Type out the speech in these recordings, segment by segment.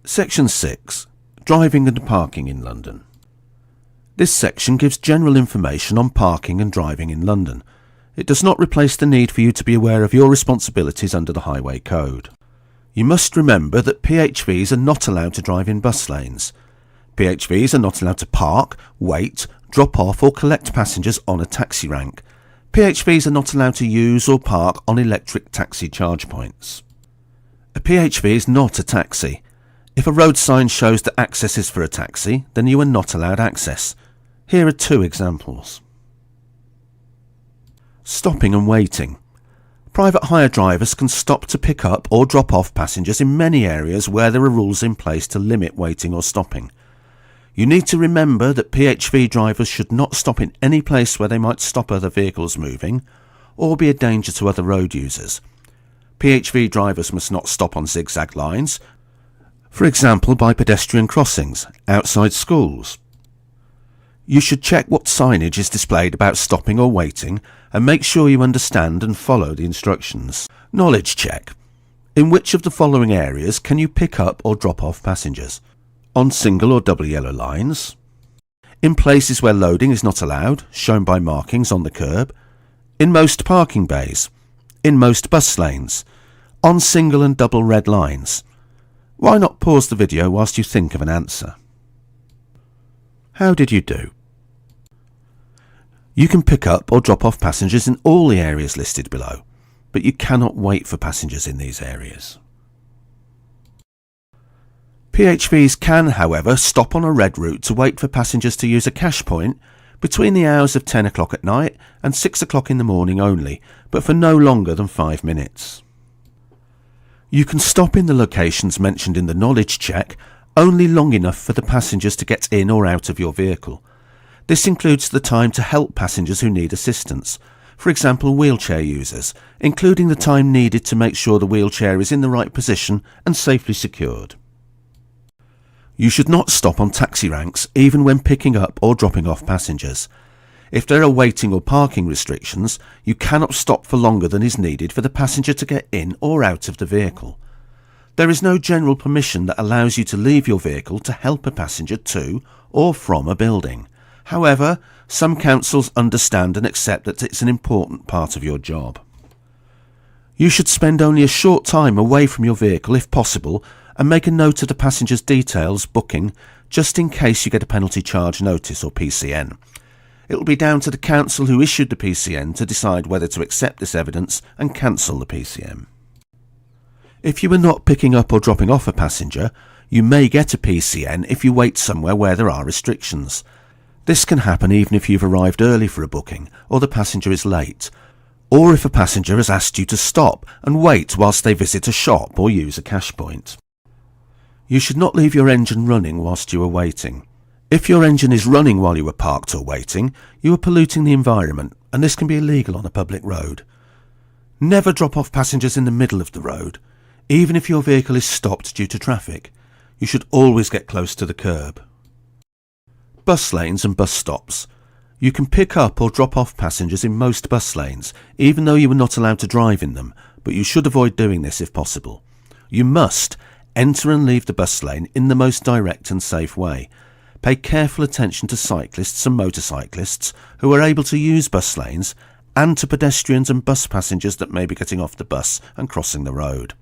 Section 6. Driving and parking in London. This section gives general information on parking and driving in London. It does not replace the need for you to be aware of your responsibilities under the Highway Code. You must remember that PHVs are not allowed to drive in bus lanes. PHVs are not allowed to park, wait, drop off or collect passengers on a taxi rank. PHVs are not allowed to use or park on electric taxi charge points. A PHV is not a taxi. If a road sign shows that access is for a taxi, then you are not allowed access. Here are two examples. Stopping and waiting. Private hire drivers can stop to pick up or drop off passengers in many areas where there are rules in place to limit waiting or stopping. You need to remember that PHV drivers should not stop in any place where they might stop other vehicles moving or be a danger to other road users. PHV drivers must not stop on zigzag lines, for example by pedestrian crossings, outside schools. You should check what signage is displayed about stopping or waiting and make sure you understand and follow the instructions. Knowledge check. In which of the following areas can you pick up or drop off passengers? On single or double yellow lines? In places where loading is not allowed, shown by markings on the curb? In most parking bays? In most bus lanes? On single and double red lines? Why not pause the video whilst you think of an answer? How did you do? You can pick up or drop off passengers in all the areas listed below, but you cannot wait for passengers in these areas. PHVs can, however, stop on a red route to wait for passengers to use a cash point between the hours of 10 o'clock at night and 6 o'clock in the morning only, but for no longer than 5 minutes. You can stop in the locations mentioned in the knowledge check only long enough for the passengers to get in or out of your vehicle. This includes the time to help passengers who need assistance, for example wheelchair users, including the time needed to make sure the wheelchair is in the right position and safely secured. You should not stop on taxi ranks even when picking up or dropping off passengers. If there are waiting or parking restrictions, you cannot stop for longer than is needed for the passenger to get in or out of the vehicle. There is no general permission that allows you to leave your vehicle to help a passenger to or from a building. However, some councils understand and accept that it's an important part of your job. You should spend only a short time away from your vehicle if possible and make a note of the passenger's details booking just in case you get a penalty charge notice or PCN. It will be down to the council who issued the PCN to decide whether to accept this evidence and cancel the PCN. If you are not picking up or dropping off a passenger, you may get a PCN if you wait somewhere where there are restrictions. This can happen even if you've arrived early for a booking or the passenger is late, or if a passenger has asked you to stop and wait whilst they visit a shop or use a cash point. You should not leave your engine running whilst you are waiting. If your engine is running while you are parked or waiting, you are polluting the environment, and this can be illegal on a public road. Never drop off passengers in the middle of the road. Even if your vehicle is stopped due to traffic, you should always get close to the curb. Bus lanes and bus stops. You can pick up or drop off passengers in most bus lanes, even though you are not allowed to drive in them, but you should avoid doing this if possible. You must enter and leave the bus lane in the most direct and safe way. Pay careful attention to cyclists and motorcyclists who are able to use bus lanes, and to pedestrians and bus passengers that may be getting off the bus and crossing the road.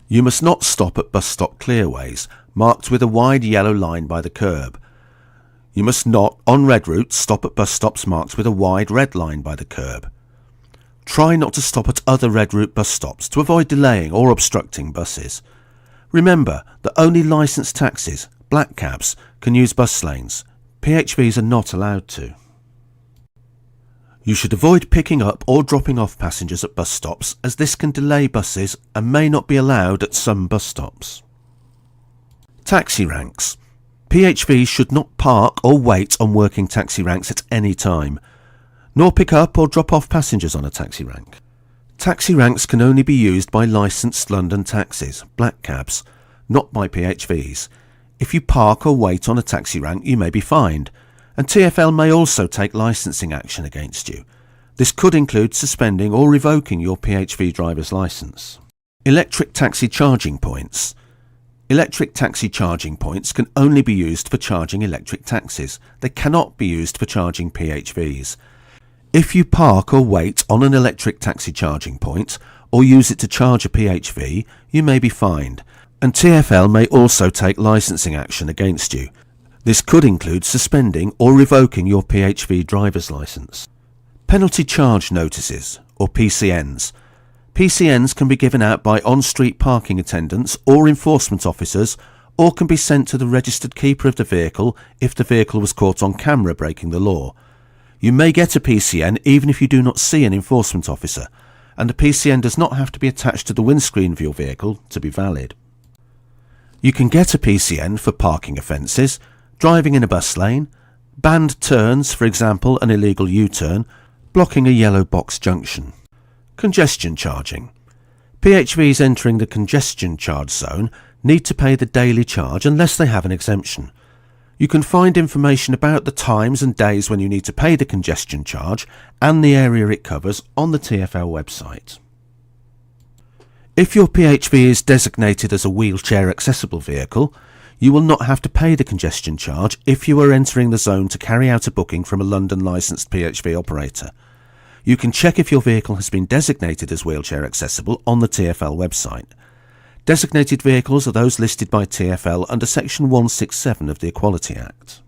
You must not stop at bus stop clearways, marked with a wide yellow line by the curb. You must not, on red routes, stop at bus stops marked with a wide red line by the curb. Try not to stop at other red route bus stops to avoid delaying or obstructing buses. Remember that only licensed taxis, black cabs, can use bus lanes. PHVs are not allowed to. You should avoid picking up or dropping off passengers at bus stops, as this can delay buses and may not be allowed at some bus stops. Taxi ranks. PHVs should not park or wait on working taxi ranks at any time, nor pick up or drop off passengers on a taxi rank. Taxi ranks can only be used by licensed London taxis, black cabs, not by PHVs. If you park or wait on a taxi rank, you may be fined, and TfL may also take licensing action against you. This could include suspending or revoking your PHV driver's licence. Electric taxi charging points. Electric taxi charging points can only be used for charging electric taxis. They cannot be used for charging PHVs. If you park or wait on an electric taxi charging point or use it to charge a PHV, you may be fined, and TfL may also take licensing action against you. This could include suspending or revoking your PHV driver's licence. Penalty charge notices, or PCNs. PCNs can be given out by on-street parking attendants or enforcement officers, or can be sent to the registered keeper of the vehicle if the vehicle was caught on camera breaking the law. You may get a PCN even if you do not see an enforcement officer, and the PCN does not have to be attached to the windscreen of your vehicle to be valid. You can get a PCN for parking offences, driving in a bus lane, banned turns, for example an illegal U-turn, blocking a yellow box junction. Congestion charging. PHVs entering the congestion charge zone need to pay the daily charge unless they have an exemption. You can find information about the times and days when you need to pay the congestion charge and the area it covers on the TfL website. If your PHV is designated as a wheelchair accessible vehicle, you will not have to pay the congestion charge if you are entering the zone to carry out a booking from a London licensed PHV operator. You can check if your vehicle has been designated as wheelchair accessible on the TfL website. Designated vehicles are those listed by TfL under Section 167 of the Equality Act.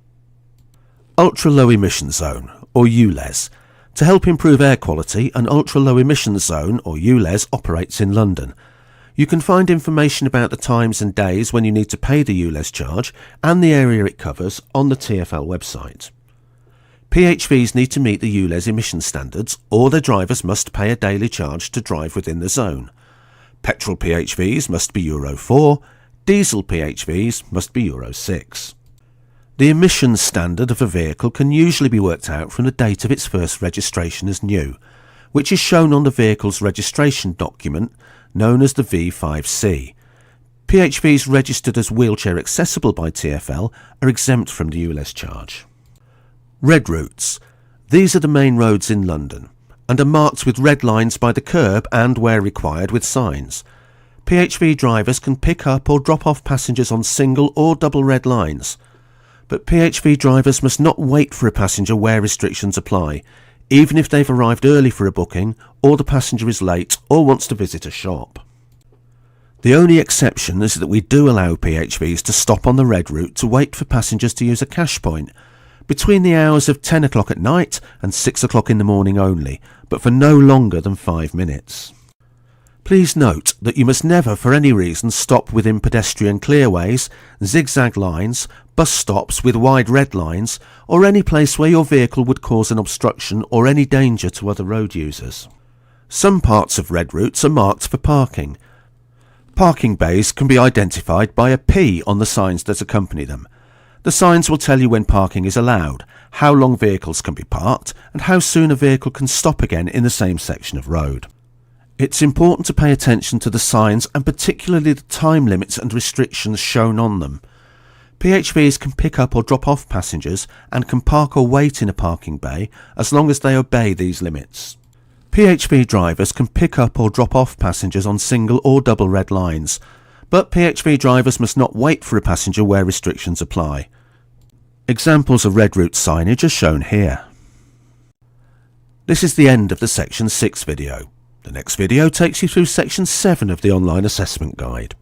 Ultra Low Emission Zone, or ULEZ. To help improve air quality, an Ultra Low Emission Zone, or ULEZ, operates in London. You can find information about the times and days when you need to pay the ULEZ charge and the area it covers on the TfL website. PHVs need to meet the ULEZ emission standards, or their drivers must pay a daily charge to drive within the zone. Petrol PHVs must be Euro 4, diesel PHVs must be Euro 6. The emissions standard of a vehicle can usually be worked out from the date of its first registration as new, which is shown on the vehicle's registration document known as the V5C. PHVs registered as wheelchair accessible by TfL are exempt from the ULEZ charge. Red routes. These are the main roads in London and are marked with red lines by the curb and, where required, with signs. PHV drivers can pick up or drop off passengers on single or double red lines, but PHV drivers must not wait for a passenger where restrictions apply, even if they've arrived early for a booking or the passenger is late or wants to visit a shop. The only exception is that we do allow PHVs to stop on the red route to wait for passengers to use a cash point, between the hours of 10 o'clock at night and 6 o'clock in the morning only, but for no longer than 5 minutes. Please note that you must never for any reason stop within pedestrian clearways, zigzag lines, bus stops with wide red lines, or any place where your vehicle would cause an obstruction or any danger to other road users. Some parts of red routes are marked for parking. Parking bays can be identified by a P on the signs that accompany them. The signs will tell you when parking is allowed, how long vehicles can be parked, and how soon a vehicle can stop again in the same section of road. It's important to pay attention to the signs and particularly the time limits and restrictions shown on them. PHVs can pick up or drop off passengers and can park or wait in a parking bay as long as they obey these limits. PHV drivers can pick up or drop off passengers on single or double red lines, but PHV drivers must not wait for a passenger where restrictions apply. Examples of red route signage are shown here. This is the end of the Section 6 video. The next video takes you through Section 7 of the online assessment guide.